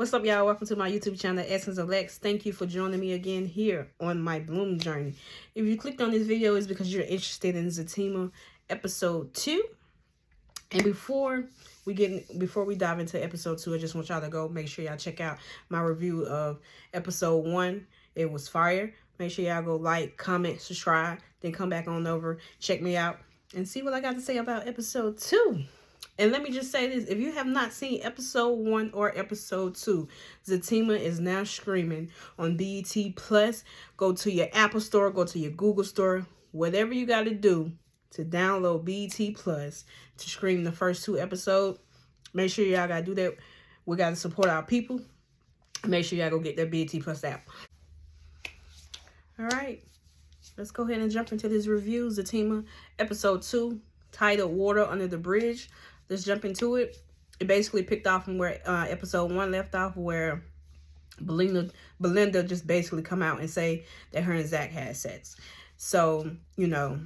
What's up, y'all? Welcome to my YouTube channel, Essence of Lex. Thank you for joining me again here on my Bloom journey. If you clicked on this video, it's because you're interested in Zatima episode 2. And before we dive into episode 2, I just want y'all to go make sure y'all check out my review of episode 1. It was fire. Make sure y'all go like, comment, subscribe, then come back on over, check me out, and see what I got to say about episode 2. And let me just say this. If you have not seen episode 1 or episode 2, Zatima is now streaming on BET+. Go to your Apple Store, go to your Google Store, whatever you got to do to download BET+ to stream the first 2 episodes. Make sure y'all got to do that. We got to support our people. Make sure y'all go get that BET+ app. All right. Let's go ahead and jump into this review. Zatima episode 2, titled Water Under the Bridge. Let's jump into it. It basically picked off from where episode 1 left off, where Belinda just basically come out and say that her and Zach had sex. So, you know,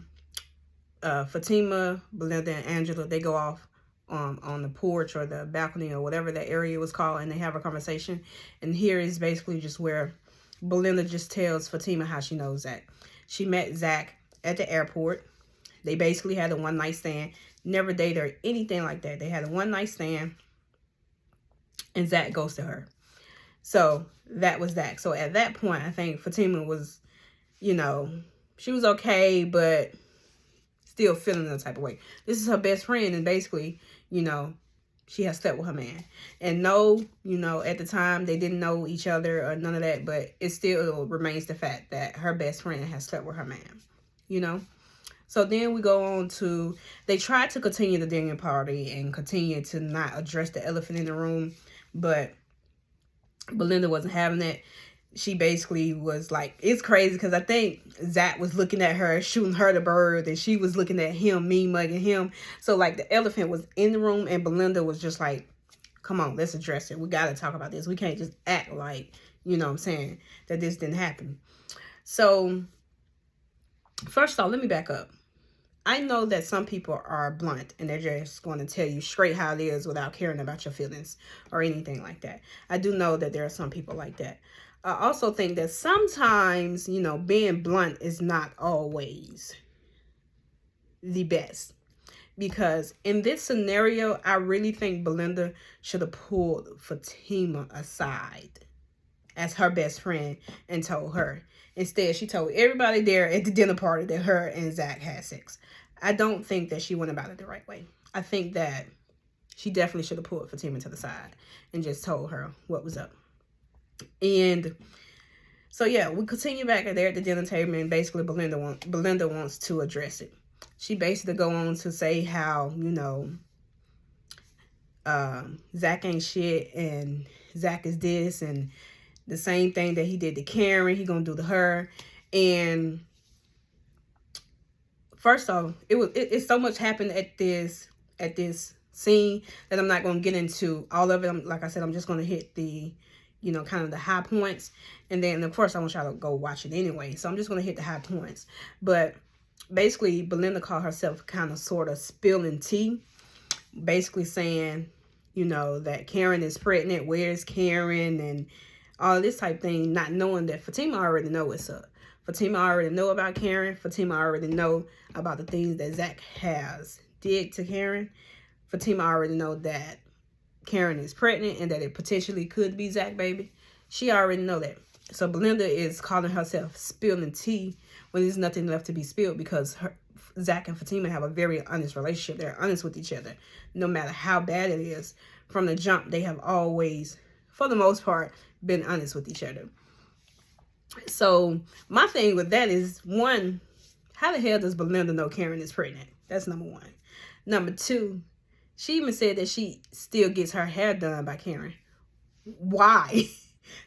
Fatima, Belinda, and Angela, they go off on the porch or the balcony or whatever that area was called, and they have a conversation. And here is basically just where Belinda just tells Fatima how she knows Zach. She met Zach at the airport. They basically had a one-night stand. Never dated or anything like that. They had a one-night stand. And Zach goes to her. So, that was that. So, at that point, I think Fatima was, you know, she was okay, but still feeling the type of way. This is her best friend, and basically, you know, she has slept with her man. And no, you know, at the time, they didn't know each other or none of that, but it still remains the fact that her best friend has slept with her man, you know? So then we go on to, they tried to continue the dinner party and continue to not address the elephant in the room, but Belinda wasn't having it. She basically was like, it's crazy because I think Zach was looking at her, shooting her the bird, and she was looking at him, mean mugging him. So like the elephant was in the room, and Belinda was just like, come on, let's address it. We got to talk about this. We can't just act like, you know what I'm saying, that this didn't happen. So first off, let me back up. I know that some people are blunt and they're just going to tell you straight how it is without caring about your feelings or anything like that. I do know that there are some people like that. I also think that sometimes, you know, being blunt is not always the best. Because in this scenario, I really think Belinda should have pulled Fatima aside as her best friend and told her. Instead, she told everybody there at the dinner party that her and Zach had sex. I don't think that she went about it the right way. I think that she definitely should have pulled Fatima to the side and just told her what was up. And so, yeah, we continue back there at the dinner table, and basically Belinda wants to address it. She basically go on to say how, you know, Zach ain't shit, and Zach is this, and the same thing that he did to Karen, he gonna do to her. And first off, it's so much happened at this scene that I'm not gonna get into all of it. Like I said, I'm just gonna hit the, you know, kind of the high points, and then of course I want y'all to go watch it anyway. So I'm just gonna hit the high points. But basically, Belinda called herself kind of sort of spilling tea, basically saying, you know, that Karen is pregnant. Where's Karen? And all this type thing, not knowing that Fatima already know what's up. Fatima already know about Karen. Fatima already know about the things that Zach has did to Karen. Fatima already know that Karen is pregnant and that it potentially could be Zach, baby. She already know that. So Belinda is calling herself spilling tea when there's nothing left to be spilled, because Zach and Fatima have a very honest relationship. They're honest with each other. No matter how bad it is, from the jump, they have always, for the most part, been honest with each other. So my thing with that is, one, how the hell does Belinda know Karen is pregnant? That's number one. Number two, she even said that she still gets her hair done by Karen. Why?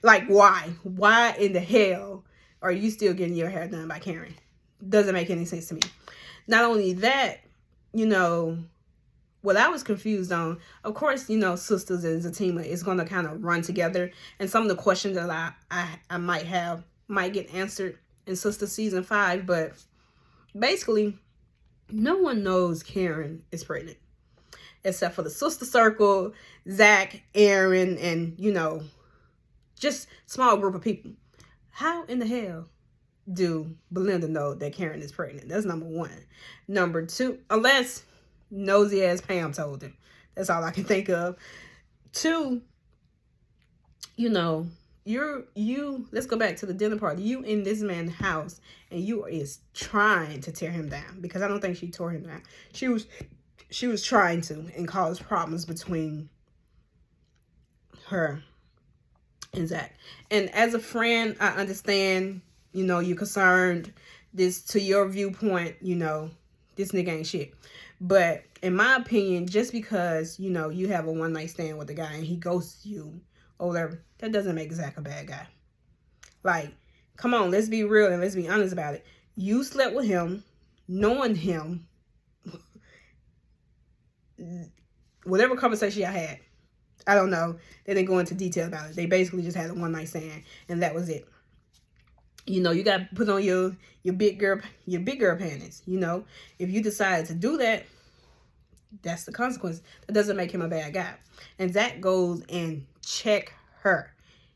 Like, why? Why in the hell are you still getting your hair done by Karen? Doesn't make any sense to me. Not only that, you know, what I was confused on, of course, you know, Sisters and Zatima is going to kind of run together. And some of the questions that I might have might get answered in Sister Season 5. But basically, no one knows Karen is pregnant. Except for the sister circle, Zach, Aaron, and, you know, Just small group of people. How in the hell do Belinda know that Karen is pregnant? That's number one. Number two, unless nosy ass Pam told him. That's all I can think of. Two, you know, let's go back to the dinner party. You in this man's house and you is trying to tear him down, because I don't think she tore him down. She was trying to, and cause problems between her and Zach. And as a friend, I understand, you know, you're concerned. This, to your viewpoint, you know, this nigga ain't shit. But in my opinion, just because, you know, you have a one night stand with a guy and he ghosts you or whatever, that doesn't make Zach a bad guy. Like, come on, let's be real and let's be honest about it. You slept with him, knowing him, whatever conversation y'all had, I don't know. They didn't go into detail about it. They basically just had a one night stand, and that was it. You know, you got to put on your big girl panties. You know, if you decide to do that, that's the consequence. That doesn't make him a bad guy. And Zach goes and check her.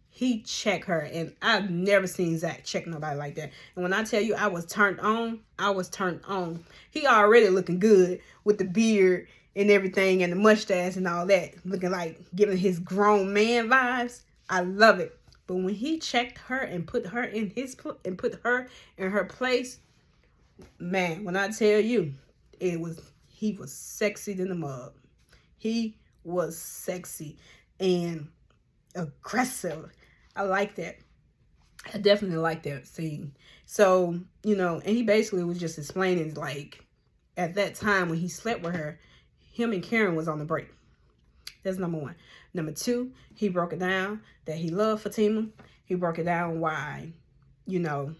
He checked her, and I've never seen Zach check nobody like that. And when I tell you I was turned on, I was turned on. He already looking good with the beard and everything and the mustache and all that, looking like giving his grown man vibes. I love it. But when he checked her and put her in her place, man, when I tell you, he was sexy than the mug. He was sexy and aggressive. I like that. I definitely like that scene. So, you know, and he basically was just explaining, like, at that time when he slept with her, him and Karen was on the break. That's number one. Number two, he broke it down that he loved Fatima. He broke it down why, you know,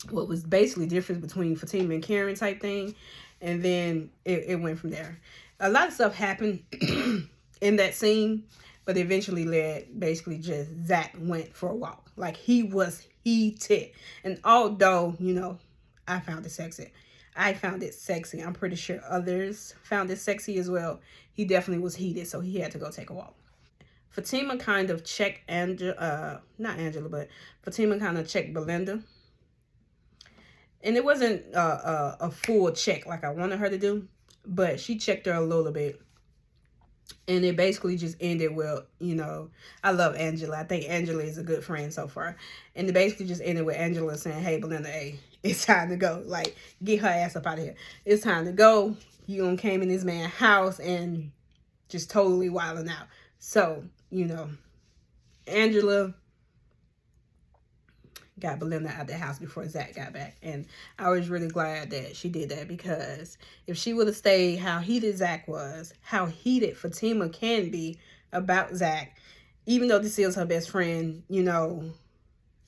what was basically the difference between Fatima and Karen type thing. And then it went from there. A lot of stuff happened in that scene, but eventually led basically just Zach went for a walk. Like, he was heated. And although, you know, I found it sexy. I'm pretty sure others found it sexy as well. He definitely was heated, so he had to go take a walk. Fatima kind of checked Fatima kind of checked Belinda. And it wasn't a full check like I wanted her to do, but she checked her a little bit. And it basically just ended with, you know, I love Angela. I think Angela is a good friend so far. And it basically just ended with Angela saying, hey, Belinda, hey, it's time to go. Like, get her ass up out of here. It's time to go. You done came in this man's house and just totally wilding out. So, you know, Angela got Belinda out of the house before Zach got back. And I was really glad that she did that, because if she would have stayed how heated Zach was, how heated Fatima can be about Zach, even though this is her best friend, you know,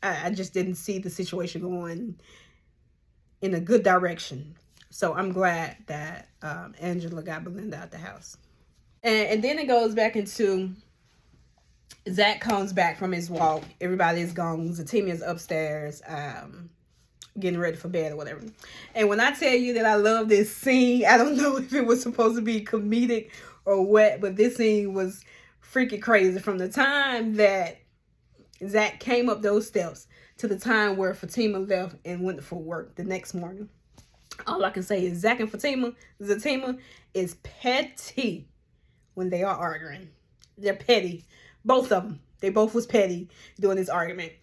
I just didn't see the situation going in a good direction. So I'm glad that Angela got Belinda out the house. And then it goes back into Zach comes back from his walk. Everybody is gone. Zatima is upstairs, getting ready for bed or whatever. And when I tell you that I love this scene, I don't know if it was supposed to be comedic or what, but this scene was freaking crazy. From the time that Zach came up those steps to the time where Fatima left and went for work the next morning. All I can say is Zach and Zatima is petty when they are arguing. They're petty. Both of them. They both was petty during this argument.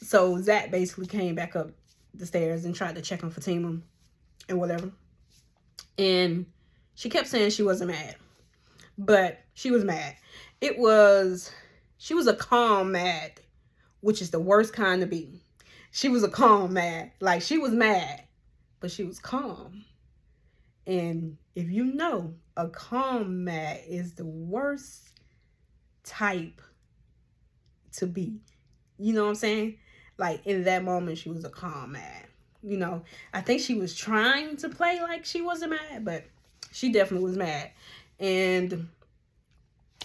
So Zach basically came back up the stairs and tried to check on Fatima and whatever. And she kept saying she wasn't mad. But she was mad. She was a calm mad, which is the worst kind to be. She was a calm mad. Like, she was mad, but she was calm. And if you know, a calm mad is the worst type to be. You know what I'm saying? Like, in that moment, she was a calm mad. You know, I think she was trying to play like she wasn't mad, but she definitely was mad. And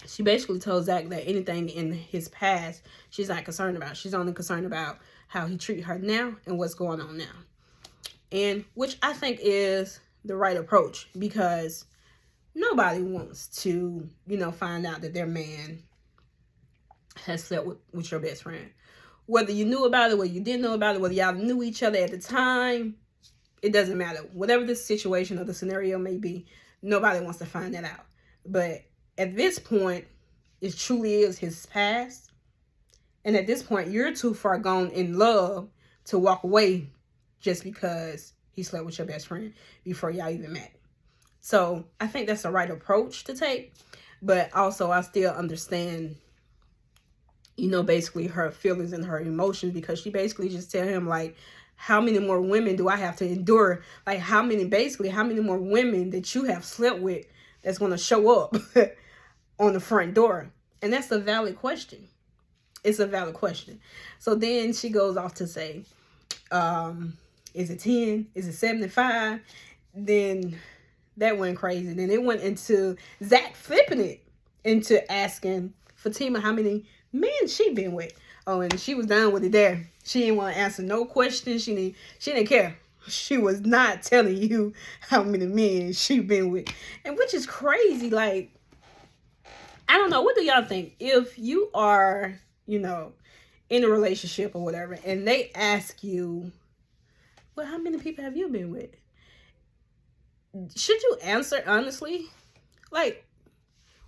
she basically told Zach that anything in his past, she's not concerned about. She's only concerned about how he treats her now and what's going on now. And which I think is the right approach, because nobody wants to, you know, find out that their man has slept with your best friend. Whether you knew about it, whether you didn't know about it, whether y'all knew each other at the time, it doesn't matter. Whatever the situation or the scenario may be, nobody wants to find that out. But at this point, it truly is his past. And at this point, you're too far gone in love to walk away just because he slept with your best friend before y'all even met. So I think that's the right approach to take. But also, I still understand, you know, basically her feelings and her emotions, because she basically just tell him, like, how many more women do I have to endure? Like, how many more women that you have slept with that's going to show up on the front door? And that's a valid question. It's a valid question. So then she goes off to say, is it 10? Is it 75? Then that went crazy. Then it went into Zach flipping it into asking Fatima how many men she been with. Oh, and she was done with it there. She didn't want to answer no questions. She didn't care. She was not telling you how many men she been with. And which is crazy. Like, I don't know. What do y'all think? If you are, you know, in a relationship or whatever, and they ask you, well, how many people have you been with? Should you answer honestly? Like,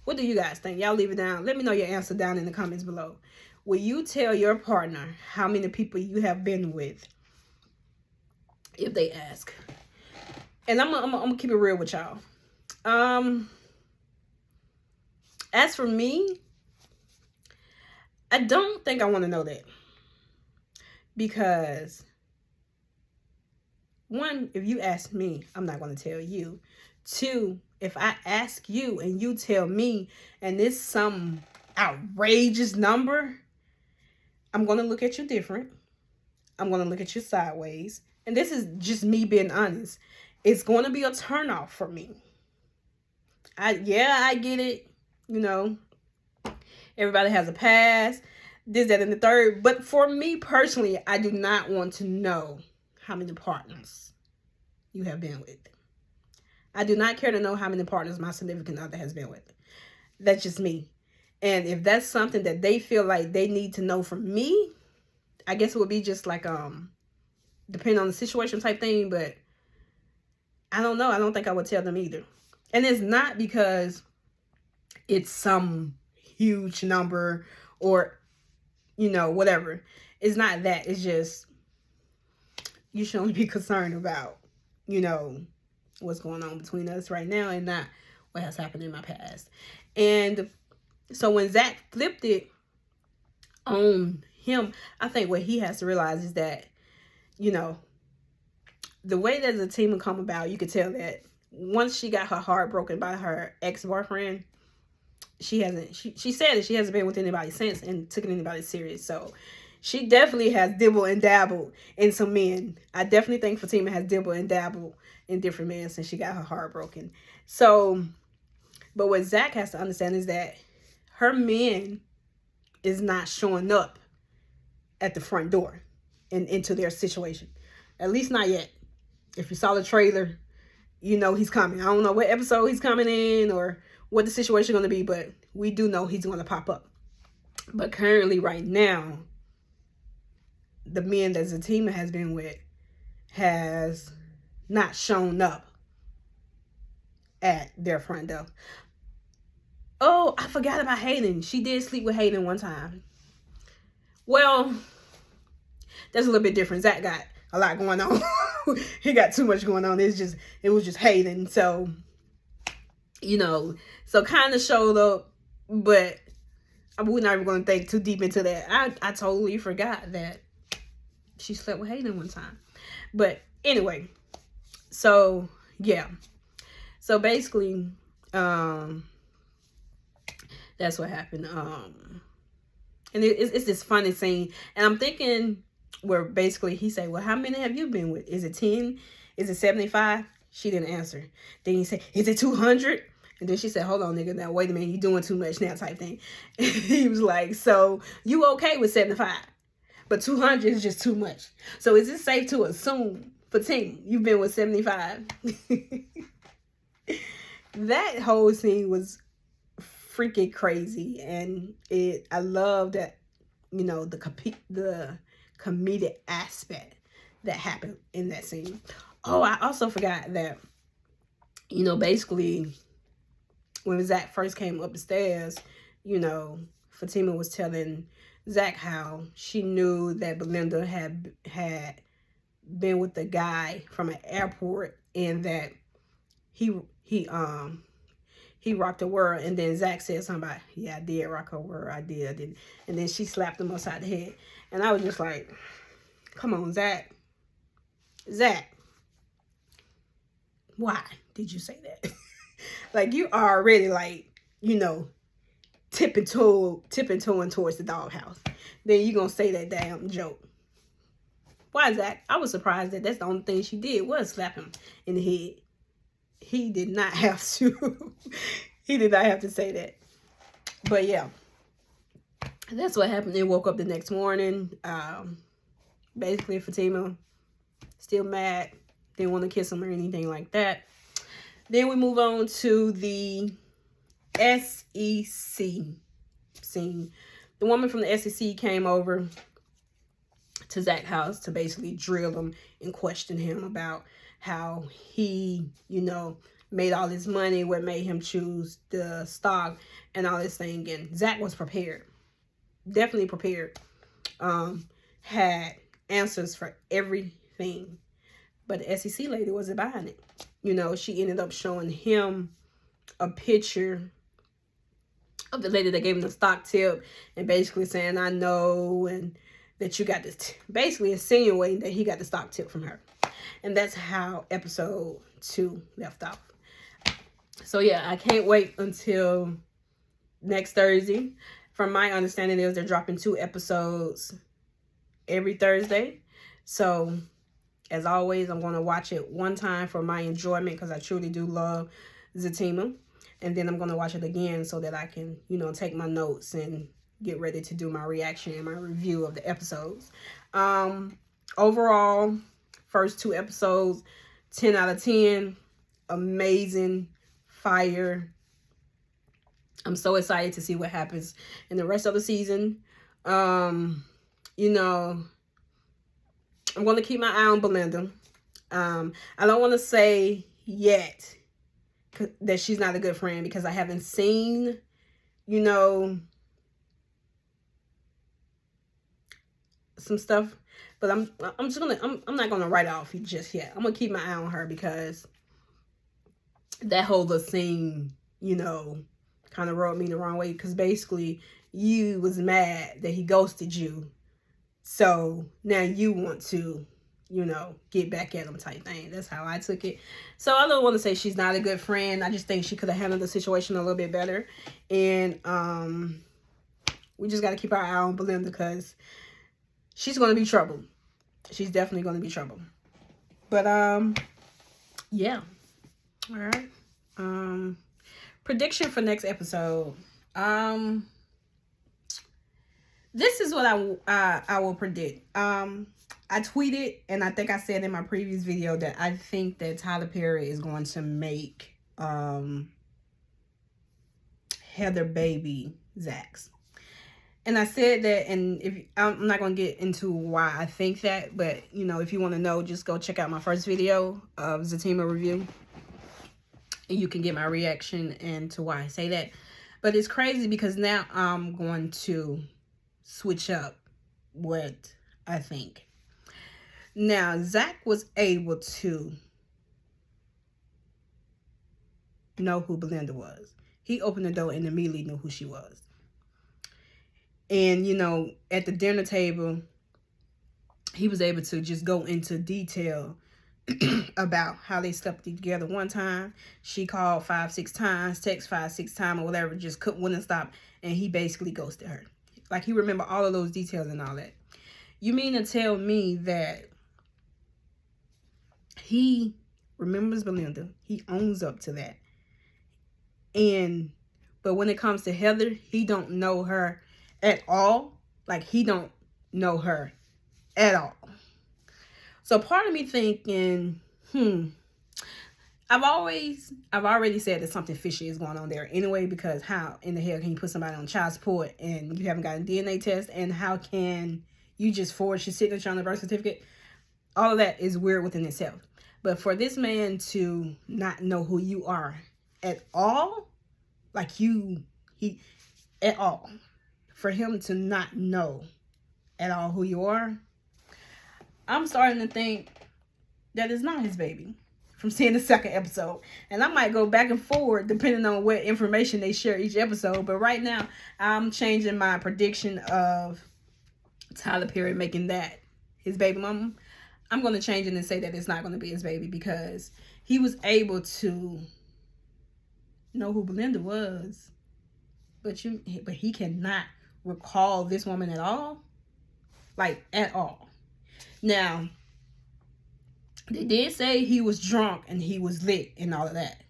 what do you guys think? Y'all leave it down. Let me know your answer down in the comments below. Will you tell your partner how many people you have been with if they ask? And I'm gonna keep it real with y'all. As for me, I don't think I want to know that. Because, one, if you ask me, I'm not going to tell you. Two, if I ask you and you tell me and it's some outrageous number, I'm going to look at you different. I'm going to look at you sideways. And this is just me being honest. It's going to be a turnoff for me. I get it. You know, everybody has a past. This, that, and the third. But for me personally, I do not want to know how many partners you have been with. I do not care to know how many partners my significant other has been with. That's just me. And if that's something that they feel like they need to know from me, I guess it would be just like, depending on the situation type thing. But I don't know. I don't think I would tell them either. And it's not because it's some huge number or, you know, whatever. It's not that. It's just, you should only be concerned about, you know, what's going on between us right now and not what has happened in my past. And so when Zach flipped it on him, I think what he has to realize is that, you know, the way that Zatima come about, you could tell that once she got her heart broken by her ex-boyfriend, she said that she hasn't been with anybody since and took anybody serious. So she definitely has dibbled and dabbled in some men. I definitely think Fatima has dibbled and dabbled in different men since she got her heart broken. So, but what Zach has to understand is that her men is not showing up at the front door and into their situation. At least not yet. If you saw the trailer, you know he's coming. I don't know what episode he's coming in or what the situation is going to be, but we do know he's going to pop up. But currently, right now, the men that Zatima has been with has not shown up at their front door. Oh, I forgot about Hayden. She did sleep with Hayden one time. Well, that's a little bit different. Zach got a lot going on. He got too much going on. It was just Hayden. So, you know, so kind of showed up, but we're not even going to think too deep into that. I totally forgot that she slept with Hayden one time. But anyway, so yeah. So basically, that's what happened. And it's this funny scene. And I'm thinking where basically he said, well, how many have you been with? Is it 10? Is it 75? She didn't answer. Then he said, is it 200? And then she said, hold on, nigga. Now, wait a minute. You doing too much now type thing. And he was like, so you okay with 75? But 200 is just too much. So is it safe to assume, Fatima, you've been with 75? That whole scene was freaking crazy. And I love that, you know, the comedic aspect that happened in that scene. Oh, I also forgot that, you know, basically when Zach first came up the stairs, you know, Fatima was telling Zach how she knew that Belinda had been with the guy from an airport, and that he rocked her world. And then Zach said something about, yeah, I did rock her world. I did. And then she slapped him upside the head. And I was just like, come on, Zach. Zach, why did you say that? Like, you are already, like, you know, tiptoeing towards the doghouse. Then you gonna say that damn joke. Why, Zach? I was surprised that that's the only thing she did was slap him in the head. He did not have to. He did not have to say that. But yeah, that's what happened. They woke up the next morning. Basically, Fatima still mad. Didn't want to kiss him or anything like that. Then we move on to the SEC scene. The woman from the SEC came over to Zach's house to basically drill him and question him about how he, you know, made all this money, what made him choose the stock and all this thing. And Zach was prepared. Definitely prepared. Had answers for everything. But the SEC lady wasn't buying it. You know, she ended up showing him a picture of the lady that gave him the stock tip and basically saying, I know, and that you got this, basically insinuating that he got the stock tip from her. And that's how episode 2 left off. So yeah, I can't wait until next Thursday. From my understanding is they're dropping 2 episodes every Thursday. So as always, I'm going to watch it one time for my enjoyment because I truly do love Zatima. And then I'm going to watch it again so that I can, you know, take my notes and get ready to do my reaction and my review of the episodes. Overall, first 2 episodes, 10 out of 10. Amazing. Fire. I'm so excited to see what happens in the rest of the season. You know, I'm going to keep my eye on Belinda. I don't want to say yet that she's not a good friend because I haven't seen, you know, some stuff. But I'm not gonna write off just yet. I'm gonna keep my eye on her because that whole little scene, you know, kind of rubbed me the wrong way. Because basically, you was mad that he ghosted you, so now you want to, you know, get back at him type thing. That's how I took it. So I don't want to say she's not a good friend. I just think she could have handled the situation a little bit better. And we just got to keep our eye on Belinda because she's going to be trouble. She's definitely going to be trouble. But yeah. All right. Prediction for next episode. This is what I will predict. I tweeted, and I think I said in my previous video that I think that Tyler Perry is going to make Heather baby Zach's. And I said that, and if I'm not going to get into why I think that, but, you know, if you want to know, just go check out my first video of Zatima review. And you can get my reaction and to why I say that. But it's crazy because now I'm going to switch up what I think. Now, Zach was able to know who Belinda was. He opened the door and immediately knew who she was. And, you know, at the dinner table, he was able to just go into detail about how they slept together one time. She called 5-6 times, text 5-6 times, or whatever, just wouldn't stop. And he basically ghosted her. Like, he remembered all of those details and all that. You mean to tell me that he remembers Belinda, he owns up to that, but when it comes to Heather, he don't know her at all? Like, he don't know her at all. So part of me thinking, I've already said that something fishy is going on there anyway, because how in the hell can you put somebody on child support and you haven't got a DNA test, and how can you just forge your signature on the birth certificate? All of that is weird within itself. But for this man to not know who you are at all, like at all, for him to not know at all who you are, I'm starting to think that it's not his baby from seeing the second episode. And I might go back and forward depending on what information they share each episode. But right now, I'm changing my prediction of Tyler Perry making that his baby mama. I'm going to change it and say that it's not going to be his baby, because he was able to know who Belinda was. But he cannot recall this woman at all. Like, at all. Now, they did say he was drunk and he was lit and all of that,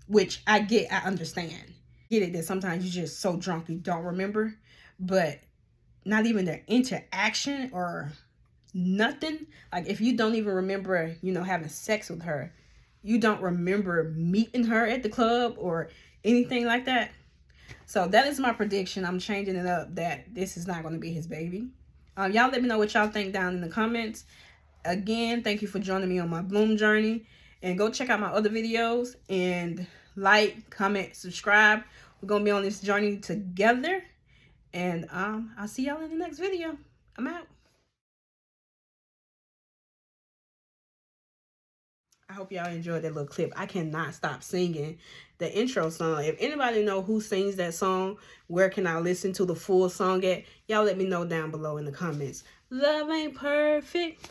which I understand. Get it that sometimes you're just so drunk you don't remember, but not even their interaction or nothing. Like, if you don't even remember, having sex with her, you don't remember meeting her at the club or anything like that. So that is my prediction. I'm changing it up that this is not going to be his baby. Y'all let me know what y'all think down in the comments. Again, thank you for joining me on my Bloom journey. And go check out my other videos. And like, comment, subscribe. We're going to be on this journey together. And I'll see y'all in the next video. I'm out. I hope y'all enjoyed that little clip. I cannot stop singing the intro song. If anybody know who sings that song, where can I listen to the full song at? Y'all let me know down below in the comments. Love ain't perfect.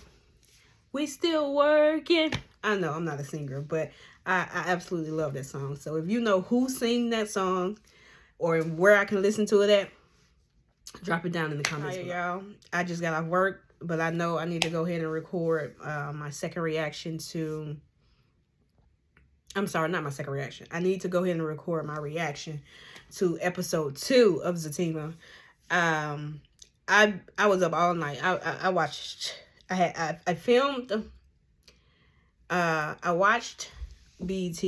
We still working. I know I'm not a singer, but I absolutely love that song. So if you know who sing that song or where I can listen to it at, drop it down in the comments. Hi, y'all. I just got off work, but I know I need to go ahead and record my second reaction to... I'm sorry, not my second reaction. I need to go ahead and record my reaction to episode 2 of Zatima. I was up all night. I watched... I filmed, I watched BET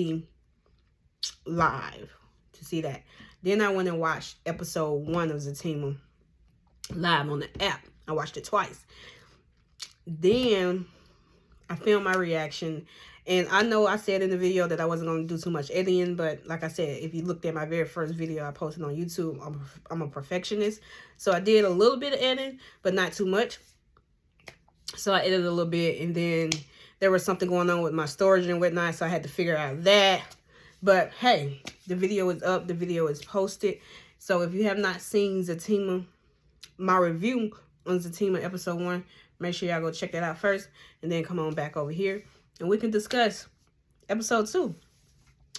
live to see that. Then I went and watched episode 1 of Zatima live on the app. I watched it twice. Then I filmed my reaction. And I know I said in the video that I wasn't going to do too much editing, but like I said, if you looked at my very first video I posted on YouTube, I'm a perfectionist. So I did a little bit of editing, but not too much. So I edited a little bit, and then there was something going on with my storage and whatnot, so I had to figure out that. But hey, the video is up, the video is posted. So if you have not seen Zatima, my review on Zatima episode 1, make sure y'all go check that out first, and then come on back over here, and we can discuss episode 2.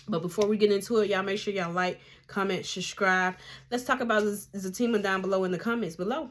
But before we get into it, y'all make sure y'all like, comment, subscribe. Let's talk about Zatima down below in the comments below.